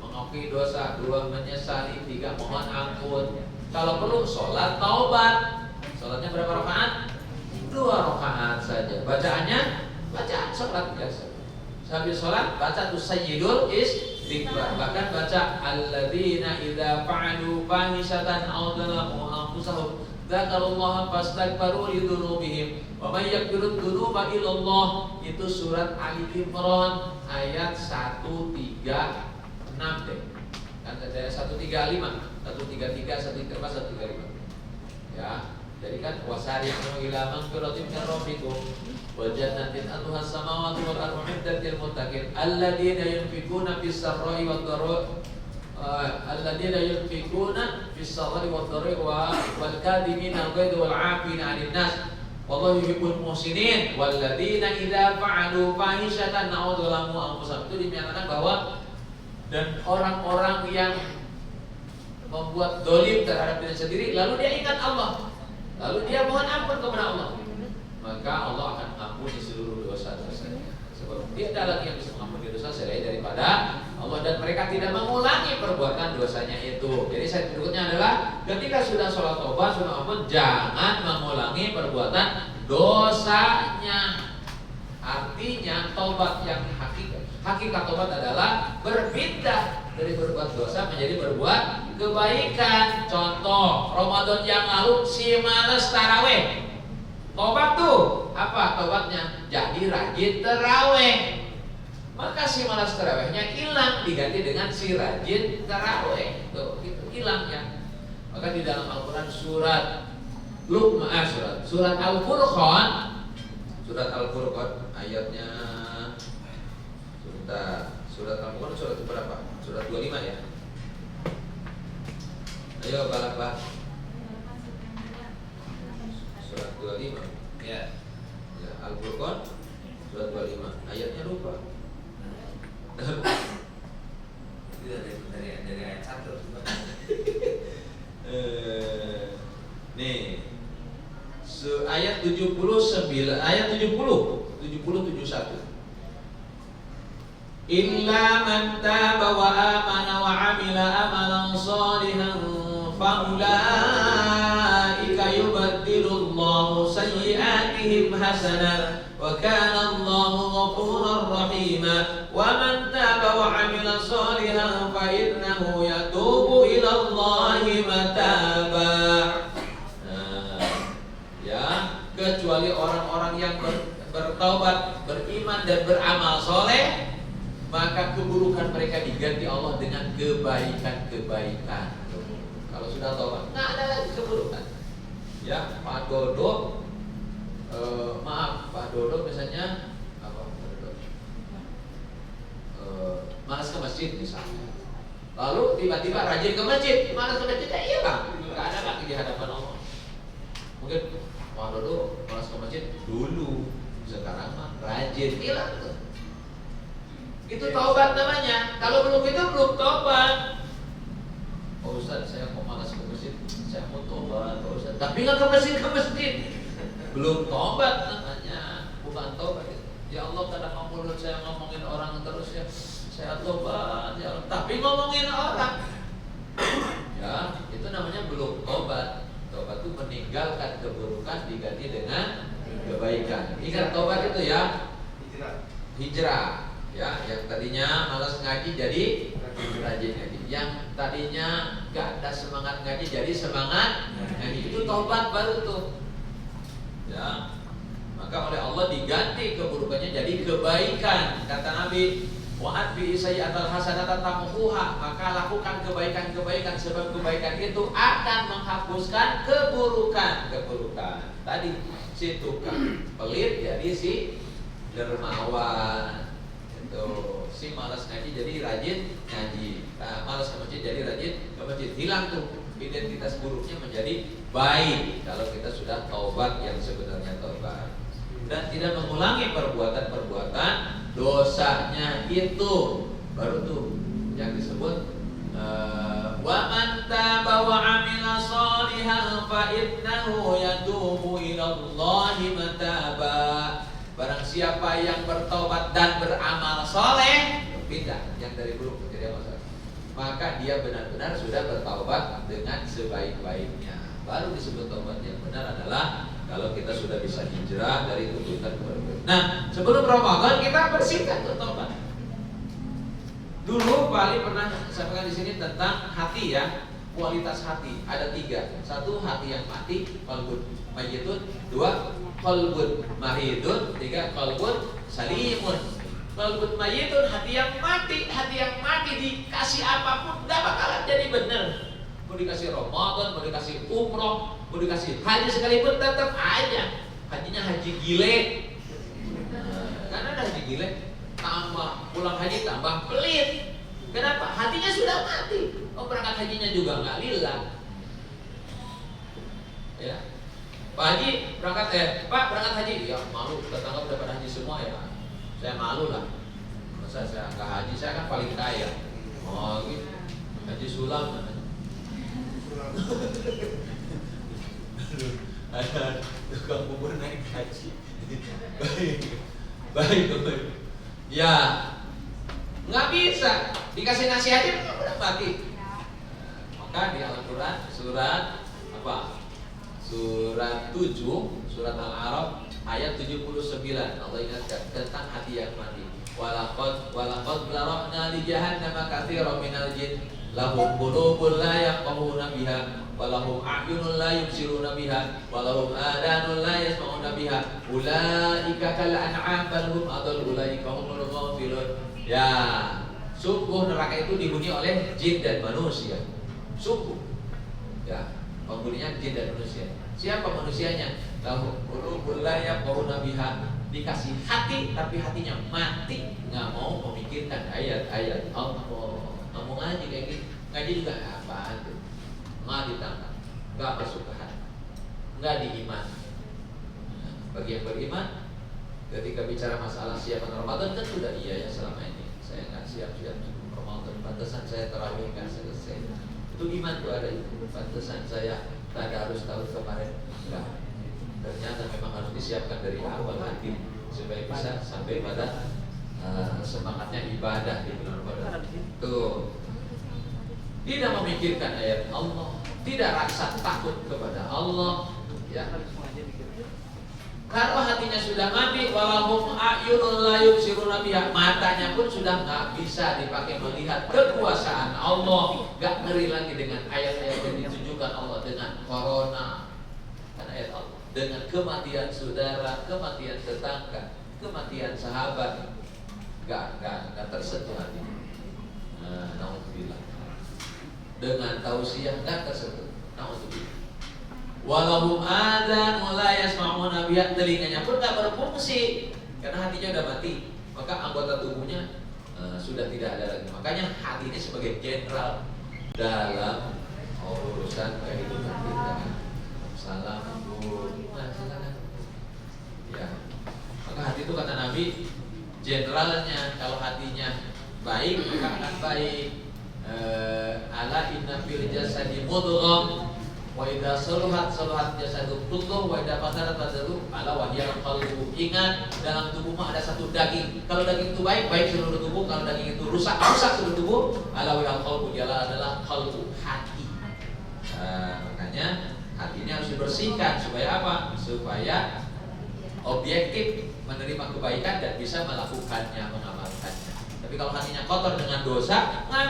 mengakui dosa. 2, menyesali. 3, mohon ampun. Kalau perlu sholat taubat. Sholatnya berapa rakaat? 2 rakaat saja. Bacaannya bacaan sholat biasa. Sambil sholat baca tuh sayyidul istighfar. Bahkan baca alladzina idza fa'alu fahishatan aw dzalamu anfusahum dzakarullaha fastaghfiru lidzunubihim wa may yaghfiru dzunuba illallah. Itu surat Ali Imran ayat 136 deh. Kan ada 135, 133, 134, 135. Ya, jadi kan wasari'u ila maghfiratin min rabbikum wa jannatin arduha as-samawati wal ardu 'iddatil muttaqin alladzina yunfiquna fis sarra'i wad dharra'i alladzina yunfiquna fis sarri wad dharri wal kadhimina al-ghaidha wal 'afina 'anil nas wallahu yuhibbul muhsinin walladzina idza fa'alu fahishatan aw dzalamu anfusahum. Itu dinyatakan bahwa dan orang-orang yang membuat dolim terhadap diri sendiri lalu dia ingat Allah, lalu dia mohon ampun kepada Allah, maka Allah akan ampuni seluruh dosa-dosanya. Sebab tidak ada lagi yang bisa mengampuni dosa selain daripada Allah, dan mereka tidak mengulangi perbuatan dosanya itu. Jadi saya berikutnya adalah ketika sudah sholat taubat, sudah ampun, jangan mengulangi perbuatan dosanya. Artinya taubat yang hakikat taubat adalah berpindah dari berbuat dosa menjadi berbuat kebaikan. Contoh, Ramadan yang lalu si males taraweh, tobat tuh apa tobatnya? Jadi rajin taraweh. Maka si malas tarawehnya hilang, diganti dengan si rajin taraweh. Tuh, itu hilang ya. Maka di dalam Al-Qur'an surat Al-Furqan, ayatnya surat Al-Furqan surat berapa? Surat 25 ya. Ayo balap. Surat 25. Ya. Al-Furqan surat 25. Ayatnya lupa. Itu dari ayat 1. Nih. Ayat 79, ayat 71. Illa man taba wa amana wa amila amalan salihan fa ulaika yubaddilullahu sayyi'atihim hasanat wa kana Allahu ghafurar rahima wa man taba wa amila salihan fa innahu yatubu ila Allahi mataba. Kecuali orang-orang yang bertaubat, beriman dan beramal soleh, maka keburukan mereka diganti Allah dengan kebaikan-kebaikan. Kalau sudah taubat, nggak ada lagi keburukan. Ya, Pak Dodo, Pak Dodo misalnya apa? Pak Dodo, malas ke masjid misalnya. Lalu tiba-tiba rajin ke masjid, malas ke masjid, ya hilang, nggak ada lagi di hadapan Allah. Mungkin Pak Dodo malas ke masjid dulu, sekarang mah rajin, hilang tuh. Itu taubat namanya. Kalau belum itu belum taubat. Oh Ustaz, saya mau malas ke masjid, saya mau taubat, oh Ustaz. Tapi nggak ke masjid. Belum taubat namanya, bukan taubat. Ya Allah, kadang mulut saya ngomongin orang terus ya, saya taubat ya Allah. Tapi ngomongin orang, ya itu namanya belum taubat. Taubat itu meninggalkan keburukan diganti dengan kebaikan. Ingat taubat itu ya, hijrah. Ya, yang tadinya malas ngaji jadi rajin ngaji. Yang tadinya gak ada semangat ngaji jadi semangat ngaji. Itu taubat baru tuh. Ya. Maka oleh Allah diganti keburukannya jadi kebaikan. Kata Nabi, wa'at bi sayyi'atal hasanatan tamhuha, maka lakukan kebaikan-kebaikan sebab kebaikan itu akan menghapuskan keburukan. Tadi si tukang pelit jadi si dermawan. Tuh, si malas ngaji jadi rajin ngaji, malas ke masjid jadi rajin ke masjid. Hilang tuh identitas buruknya menjadi baik kalau kita sudah taubat yang sebenarnya taubat dan tidak mengulangi perbuatan-perbuatan dosanya. Itu baru tuh yang disebut wa man taba wa amila shalihan fa innahu yatubu ila Allahi mataba. Barang siapa yang bertobat dan beramal soleh, pindah yang dari buruk menjadi amal soleh, maka dia benar-benar sudah bertaubat dengan sebaik-baiknya. Baru disebut taubat yang benar adalah kalau kita sudah bisa hijrah dari keburukan ke kebaikan. Nah, sebelum Ramadan kita bersihkan taubat. Dulu Pak Ali pernah sampaikan di sini tentang hati ya, kualitas hati ada 3. 1 hati yang mati, qalbun mayyitun. 2 qalbun mahidun. 3 qalbun salimun. Qalbun mayyitun hati yang mati. Hati yang mati dikasih apapun gak bakalan jadi bener. Mau dikasih Ramadan, mau dikasih umroh, mau dikasih haji sekalipun tetap aja hajinya haji gile. Karena ada haji gile tambah pulang haji tambah pelit. Kenapa? Hatinya sudah mati. hajinya juga nggak lillah. Ya, Pak Haji berangkat Pak berangkat haji, ya malu, tetangga udah pada haji semua ya, saya malu lah. Masa saya nggak haji, saya kan paling kaya. Oh gitu, Haji Sulam namanya. Ada tukang bubur naik haji. Baik. Ya, nggak bisa dikasih nasihatin udah mati. Maka di Al-Quran surat apa? Surat 7, surat Al-A'raf ayat 79 Allah ingatkan tentang hati yang mati. Walaqad zara'na li jahannama katsiran minal jin lahum qulubun la yafqahuna biha wa lahum a'yunun la yubsiruna biha wa lahum adanun la yasma'una biha ulaika kal an'am bal hum adall ulaika humul ghafilun. Ya, sungguh neraka itu dihuni oleh jin dan manusia. Sungguh. Ya, penghuninya jin dan manusia. Siapa manusianya? Lahum qulubun la yafqahuna biha, dikasih hati tapi hatinya mati, nggak mau memikirkan ayat-ayat Allah. Ngomong aja kayak gitu, ngaji juga apaan tuh, nggak ditangkap, nggak masuk ke hati, nggak diiman. Bagi yang beriman, ketika bicara masalah siapan Ramadan kan sudah iya ya selama ini saya nggak siap Ramadan, pantesan saya tarawih nggak selesai. Itu iman tuh ada itu, pantesan saya tadarus tahun kemarin enggak. Ternyata memang harus disiapkan dari awal hati supaya bisa sampai pada semangatnya ibadah di bulan Ramadan. Tuh, tidak memikirkan ayat Allah, tidak rasa takut kepada Allah. Ya. Kalau hatinya sudah mati, walahum a'yunun la yubsiruna biha, matanya pun sudah nggak bisa dipakai melihat kekuasaan Allah, nggak ngeri lagi dengan ayat-ayat yang ditujukan Allah, dengan corona, kan ayat Allah, dengan kematian saudara, kematian tetangga, kematian sahabat, nggak tersentuh hatinya. Naudzubillah. Dengan tausiah nggak tersentuh. Naudzubillah. Walahum adan la yasma'una biha, telinganya pun nggak berfungsi karena hatinya udah mati, maka anggota tubuhnya sudah tidak ada lagi. Makanya hati ini sebagai jenderal dalam urusan kehidupan kita. Salam silakan. Ya, maka hati itu kata Nabi jenderalnya, kalau hatinya baik maka akan baik. Ala inna fil jasadi mudghah wa idza saluhat jasadu kulluh wa idza fasadat fasadu ala wahyal qalbu. Ingat, dalam tubuhmu ada satu daging. Kalau daging itu baik seluruh tubuh, kalau daging itu rusak seluruh tubuh. Ala wahyal qalbu, dia adalah qalbu, hati. Makanya hati ini harus dibersihkan supaya apa? Supaya objektif menerima kebaikan dan bisa melakukannya, mengamalkannya. Tapi kalau hatinya kotor dengan dosa, nggak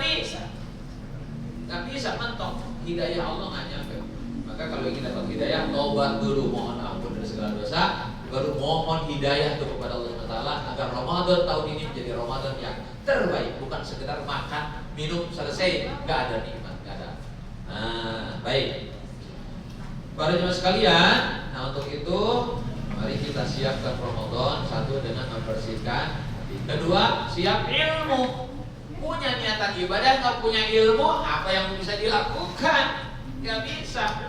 bisa mentok. Hidayah Allah nggak nyampe. Maka kalau ingin dapat hidayah, taubat dulu, mohon ampun dari segala dosa, baru mohon hidayah kepada Allah Taala agar Ramadan tahun ini menjadi Ramadan yang terbaik, bukan sekedar makan, minum, selesai, nggak ada nikmat, nggak ada. Baik, para jemaah sekalian. Nah, untuk itu mari kita siapkan Ramadan. Satu, dengan membersihkan hati. Kedua, siap ilmu. Punya niatan ibadah, nggak punya ilmu, apa yang bisa dilakukan? Nggak bisa.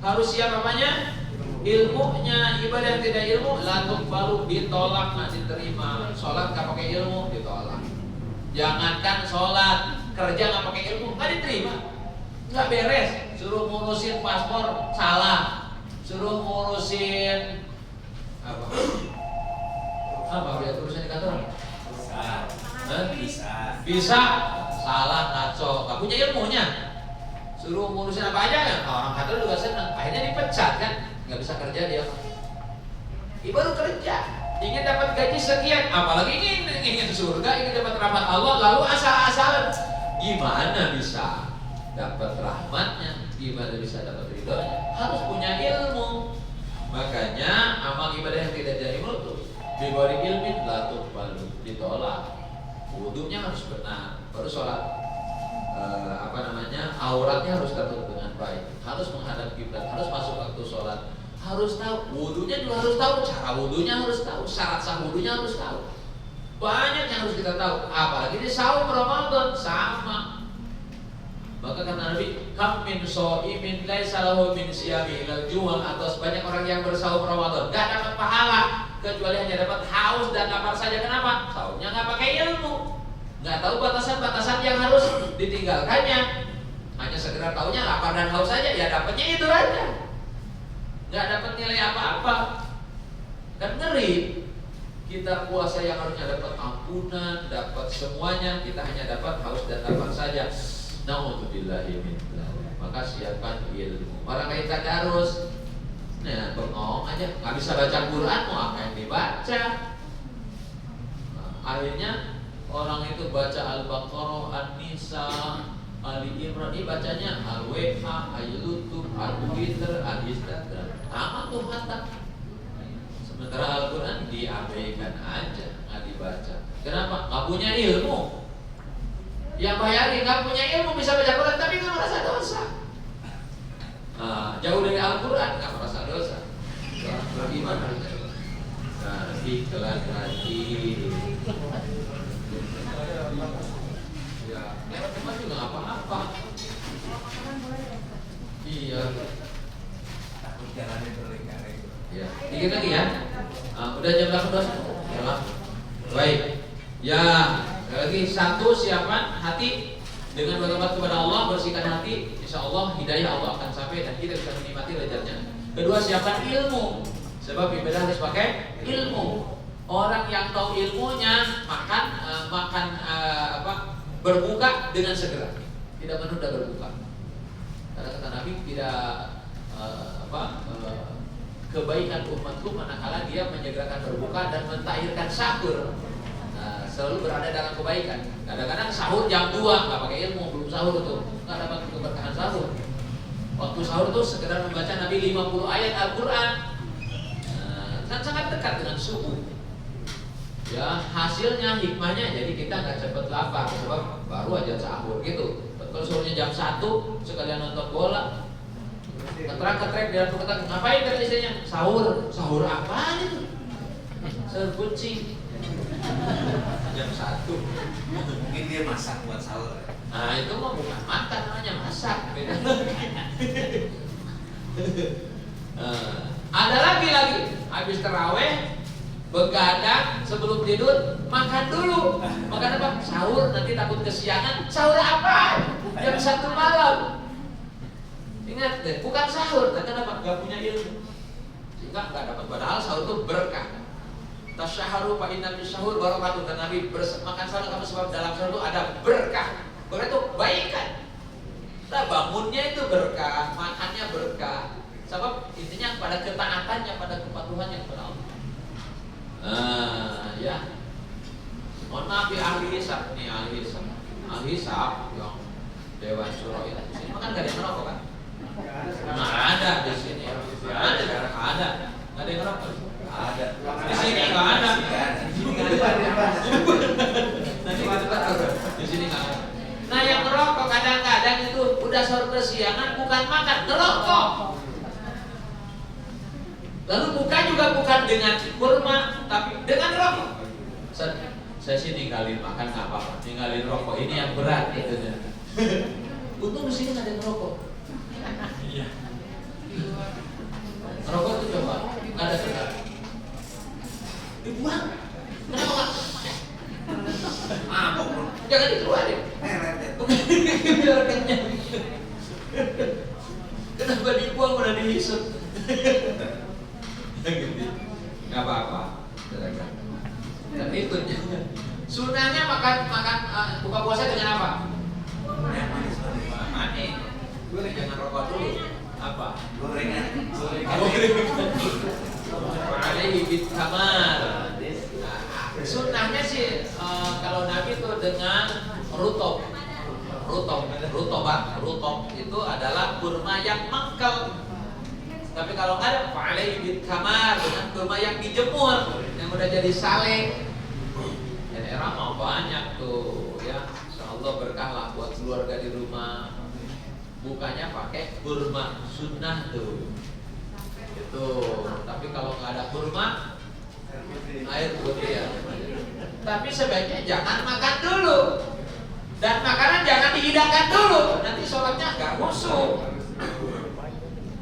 Harus siap apanya? Ilmunya. Ibadah yang tidak ilmu, la tuqbalu, ditolak, nggak diterima. Sholat nggak pakai ilmu, ditolak. Jangankan sholat, kerja nggak pakai ilmu, nggak diterima, nggak beres. Suruh ngurusin paspor, salah. Suruh ngurusin apa biar urusan di kantor? Bisa, salah, ngaco, nggak punya ilmunya. Suruh ngurusin apa aja ya, orang kantor juga senang. Akhirnya dipecat kan, nggak bisa kerja dia. Baru kerja, ingin dapat gaji sekian, apalagi ingin surga, ingin dapat rahmat Allah, lalu asal-asalan. Gimana bisa dapat rahmatnya? Gimana bisa dapat ridhonya? Harus punya ilmu. Makanya amal ibadah yang tidak ada ilmu tuh bigori ilmin la tuqbalu, ditolak. Wudunya harus benar, baru sholat. Auratnya harus tertutup dengan baik, harus menghadap kiblat, harus masuk waktu sholat, harus tahu wudunya juga harus tahu, cara wudunya harus tahu, syarat sah wudunya harus tahu. Banyak yang harus kita tahu, apalagi di saum Ramadan sama. Maka kata Nabi, kam min shaimin laisa lahu min siyami ilal ju'al, atau sebanyak orang yang bersahur Ramadan enggak dapat pahala kecuali hanya dapat haus dan lapar saja. Kenapa? Sahurnya enggak pakai ilmu. Enggak tahu batasan-batasan yang harus ditinggalkannya. Hanya sekedar taunya lapar dan haus saja, ya dapatnya itu aja. Enggak dapat nilai apa-apa. Kan ngeri. Kita puasa yang harusnya dapat ampunan, dapat semuanya, kita hanya dapat haus dan lapar saja. Na'udzubillahi min dzalik. Maka siapkan ilmu. Orang kayak tadarus, nah bengong aja, nggak bisa baca Quran, mau apa yang dibaca? Nah, akhirnya orang itu baca Al-Baqarah, An-Nisa, Ali Imran, ini bacanya Al-WH, Al-Lutuf, Al-Witr, Al-Istadrak. Tamat tuh khatam. Sementara Al-Quran diabaikan aja, nggak dibaca. Kenapa? Nggak punya ilmu. Yang bayangin nggak punya ilmu bisa baca Quran tapi nggak merasa dosa. Nah, jauh dari Al-Quran nggak merasa dosa. Bagaimana? Nah, iklan lagi. Ya, lewat tempat juga nggak apa-apa. Iya. Takut jalannya berlengkar. Ya, dikit lagi ya. Udah jam 18. Ya. Baik. Ya, lagi satu, siapkan hati dengan bertobat kepada Allah, bersihkan hati, insya Allah hidayah Allah akan sampai dan kita bisa menikmati lezatnya. Kedua, siapkan ilmu, sebab ibadah harus pakai ilmu. Orang yang tahu ilmunya berbuka dengan segera, tidak menunda berbuka. Karena kata Nabi tidak kebaikan umatku manakala dia menyegerakan berbuka dan mentahirkan sahur. Selalu berada dalam kebaikan. Kadang-kadang sahur jam 2 nggak pakai ilmu, belum sahur tuh, nggak dapat keberkahan sahur. Waktu sahur tuh sekedar membaca Nabi 50 ayat Al-Quran, kan sangat dekat dengan subuh. Ya, hasilnya hikmahnya jadi kita nggak cepet lapar sebab baru aja sahur gitu. Kalau sahurnya jam 1 sekalian nonton bola, ketrek-ketrek di dalam kota, ngapain kata istrinya? Sahur apaan itu? Sahur kucing. Jam 1 Mungkin dia masak buat sahur. Nah itu mah bukan makan, namanya masak. Beda lagi. Ada lagi habis taraweh begadang sebelum tidur makan dulu. Makan apa? Sahur, nanti takut kesiangan. Sahur apa? Jam 1 malam. Ingat deh, bukan sahur. Nanti apa? Gak punya ilmu sehingga gak dapat. Padahal sahur itu berkah. Tasyaharu fa inna fis syahur barakatun, dan Nabi makan sahur kamu sebab dalam sahur itu ada berkah. Berkah itu baikan. Nah, bangunnya itu berkah, makannya berkah. Sebab intinya pada ketaatannya, pada kepatuhannya kepada Allah. Ya. Mohon maaf ya ahli hisab nih, ahli hisab yang Dewan Syuro itu. Di sini makan enggak ada yang ngerokok kan? Nggak ada di sini. Nggak ada. Nggak ada yang ngerokok. Ada. Di sini nggak ada. Di sini nggak ada. Nah yang ngerokok kadang-kadang itu udah sahur kesiangan bukan makan, ngerokok. Lalu buka juga bukan dengan kurma, tapi dengan rokok. Saya sih ninggalin makan nggak apa-apa, ninggalin rokok ini yang berat gitu ya. Untung di sini nggak ada yang ngerokok. Iya. Ngerokok itu coba nggak ada berat. Dibuang. Kenapa nggak? Jangan dikeluarin. Biar kenyang. Kenapa dibuang udah dihisap? Nggak apa-apa. Dan itu sunahnya makan buka puasa dengan apa? Manis. Jangan rokok dulu. Apa? Gorengan. Alaihi bit kamar. Sunnahnya sih kalau Nabi itu dengan rutob itu adalah kurma yang mengkel. Tapi kalau ada alaihi bit kamar dengan kurma yang dijemur yang udah jadi saleh. Dan era mau banyak tuh ya. Insyaallah berkah lah buat keluarga di rumah. Bukanya pakai kurma sunnah tuh. Itu. Tapi kalau nggak ada kurma, air putih ya. Tapi sebaiknya jangan makan dulu. Dan makanan jangan dihidangkan dulu, nanti sholatnya nggak khusyuk.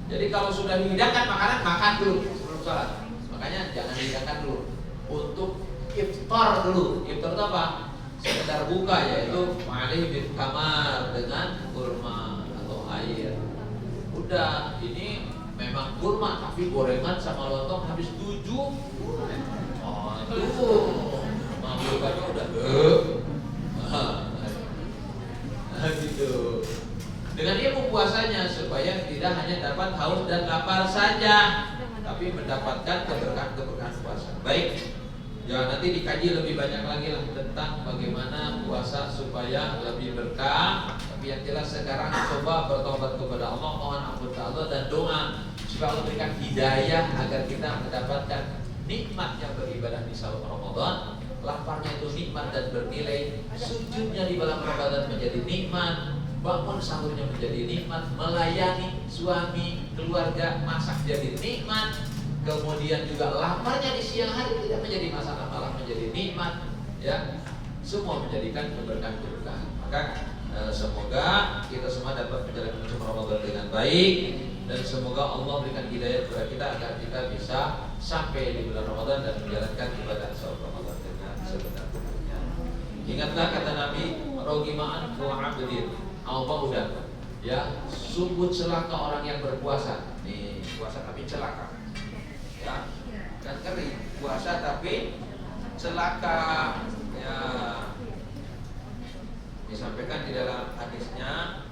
Jadi kalau sudah dihidangkan makanan, makan dulu sebelum sholat. Makanya jangan dihidangkan dulu. Untuk iftar dulu. Iftar itu apa? Sekedar buka, yaitu ma'alih bin kamar dengan kurma atau air. Udah, ini memang kurma tapi gorengan sama lontong habis 7. Oh itu maksudnya udah gitu. Dengan ilmu puasanya supaya tidak hanya dapat haus dan lapar saja, tapi mendapatkan keberkahan puasa. Baik. Ya nanti dikaji lebih banyak lagi lah tentang bagaimana puasa supaya lebih berkah. Tapi yang jelas sekarang coba bertobat kepada Allah, mohon ampun ke Allah dan doa supaya Allah berikan hidayah agar kita mendapatkan nikmatnya beribadah di sahur Ramadan. Laparnya itu nikmat dan bernilai, sujudnya di bulan Ramadan menjadi nikmat, bangun sahurnya menjadi nikmat, melayani suami, keluarga, masak jadi nikmat. Kemudian juga laparnya di siang hari tidak menjadi masalah, malah menjadi nikmat, ya. Semua menjadikan keberkahan. Maka semoga kita semua dapat menjalankan Ramadan dengan baik dan semoga Allah berikan hidayah kepada kita agar kita bisa sampai di bulan Ramadan dan menjalankan ibadah sahur Ramadan dengan sebenar-benarnya. Ingatlah kata Nabi, "Rogima'an fu'abdin." Allah udah, ya, sungguh celaka orang yang berpuasa. Nih, puasa tapi celaka. Ya, kan kering puasa tapi celaka, ya, disampaikan di dalam hadisnya,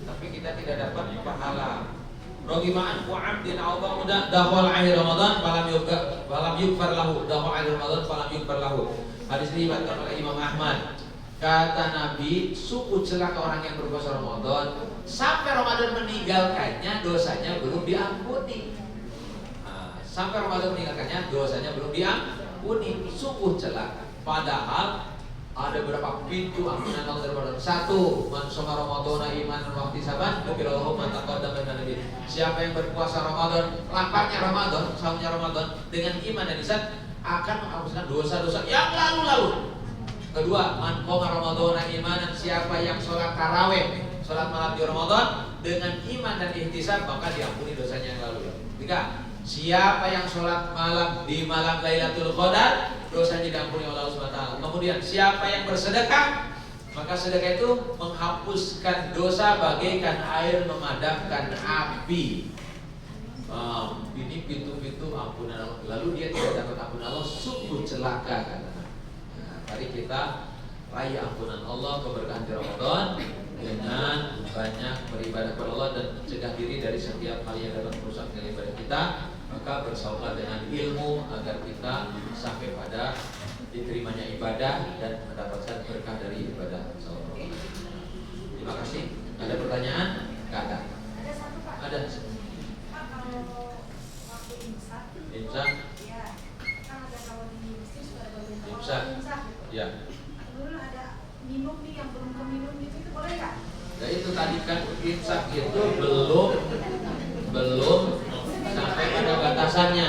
tapi kita tidak dapat pahala. Rogima'an fu'abdin Allah udah dahwal akhir Ramadan falam yukfar lahu, dahwal akhir Ramadan falam yukfar lahu. Hadis diriwayatkan oleh Imam Ahmad. Kata Nabi, sungguh celaka orang yang berpuasa Ramadan sampai Ramadan meninggalkannya, dosanya belum diampuni. Sampai Ramadan meninggalkannya, dosanya belum diampuni. Sungguh celaka. Padahal ada beberapa pintu ampunan Allah dari Ramadan. Satu, man shoma Ramadhana imanan wa ihtisaban, ghufira lahu ma taqaddama min dhanbihi. Siapa yang berpuasa Ramadan, laparnya Ramadan, sahurnya Ramadan dengan iman dan ihsan akan menghapuskan dosa-dosa yang lalu-lalu. Kedua, man qoma Ramadhana imanan, siapa yang sholat tarawih, sholat malam di Ramadan dengan iman dan ihtisab, maka diampuni dosanya yang lalu. Tiga, siapa yang sholat malam di malam Lailatul Qadar, dosanya diampuni oleh Allah SWT. Kemudian siapa yang bersedekah, maka sedekah itu menghapuskan dosa bagaikan air memadamkan api. Ini pintu-pintu ampunan Allah. Lalu dia tidak dapat ampunan Allah, sungguh celaka. Mari kita raih ampunan Allah, keberkahan di Ramadan dengan banyak beribadah kepada Allah dan mencegah diri dari setiap hal yang dapat merusak nilai ibadah kita. Maka bersaulah dengan ilmu agar kita sampai pada diterimanya ibadah dan mendapatkan berkah dari ibadah sahur Ramadan. Terima kasih. Ada pertanyaan? Enggak ada. Ada satu Pak. Ada. Pak, kalau waktu imsak, Imsak? ya, kan ada kalau di masjid suka ada bagian Imsak. imsak gitu. Ya. Kemudian ada minum nih yang belum keminum gitu, itu boleh nggak? Nah itu tadi kan imsak itu belum sampai pada batasannya.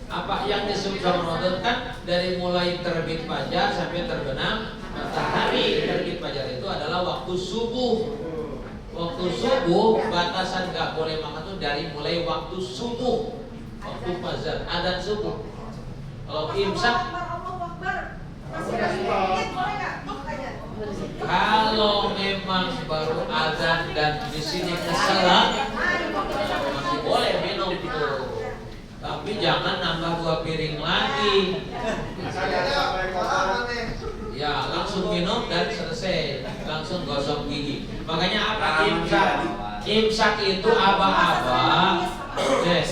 Apa yang disebut Ramadan kan dari mulai terbit fajar sampai terbenam matahari. Terbit fajar itu adalah waktu subuh. Waktu subuh batasan nggak boleh makan itu dari mulai waktu subuh, waktu fajar, adzan subuh. Kalau imsak, Allahu Akbar. Masih ada sedikit, boleh nggak? Makanya. kalau memang baru adzan dan di sini kesalah, masih boleh minum tuh. Tapi jangan nambah 2 piring lagi. Ya langsung minum dan selesai, langsung gosok gigi. Makanya apa imsak? Imsak itu aba-aba.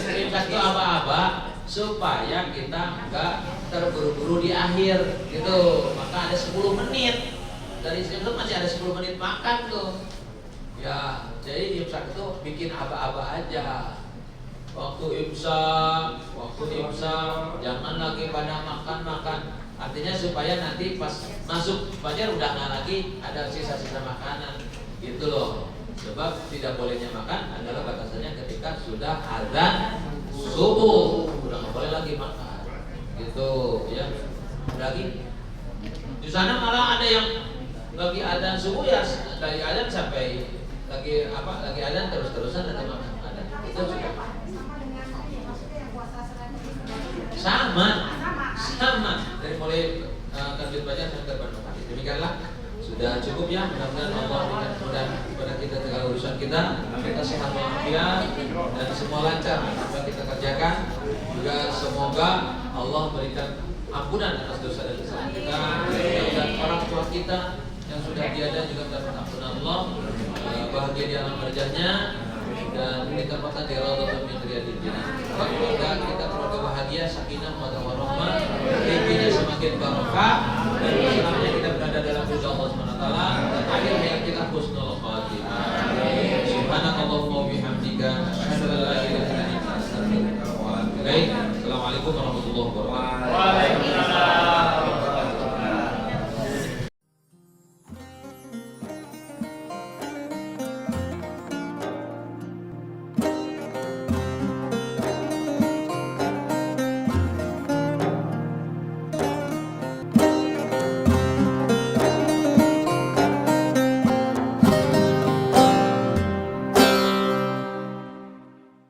Imsak itu aba-aba supaya kita enggak terburu-buru di akhir gitu. Maka ada 10 menit. Dari itu masih ada 10 menit makan tuh. Ya, jadi imsak itu bikin aba-aba aja. Waktu imsak, jangan lagi pada makan. Artinya supaya nanti pas masuk fajar udah nggak lagi ada sisa-sisa makanan, gitu loh. Sebab tidak bolehnya makan adalah batasannya ketika sudah azan subuh, udah nggak boleh lagi makan, gitu ya. Lagi di sana malah ada yang lagi adzan subuh ya dari adzan sampai lagi adzan terus-terusan ada makan ada. Itu sudah Sama dengan ini, maksudnya yang puasa selain itu. sama dari mulai Kanjut Fajar sampai Bandung Hari. Demikianlah sudah cukup ya, mudah-mudahan Allah berikan kemudahan kepada kita segala urusan kita sehat walafiat dan semua lancar apa kita kerjakan. Juga semoga Allah berikan ampunan atas dosa dan kesalahan kita dan orang tua kita yang sudah tiada juga mendapat ampunan Allah, bahagia di alam barjahnya dan ditempatkan di Raudhatul min Riyadil Jannah. Keluarga kita keluarga bahagia, sakinah, mawaddah warahmah, rezekinya semakin barokah dan selamanya kita berada dalam ridha Allah Subhanahu wa taala. Akhir hayat kita husnul khatimah. Subhanakallahumma wa bihamdika asyhadu an la ilaha illa anta astaghfiruka wa atubu ilaik. Assalamualaikum warahmatullahi wabarakatuh.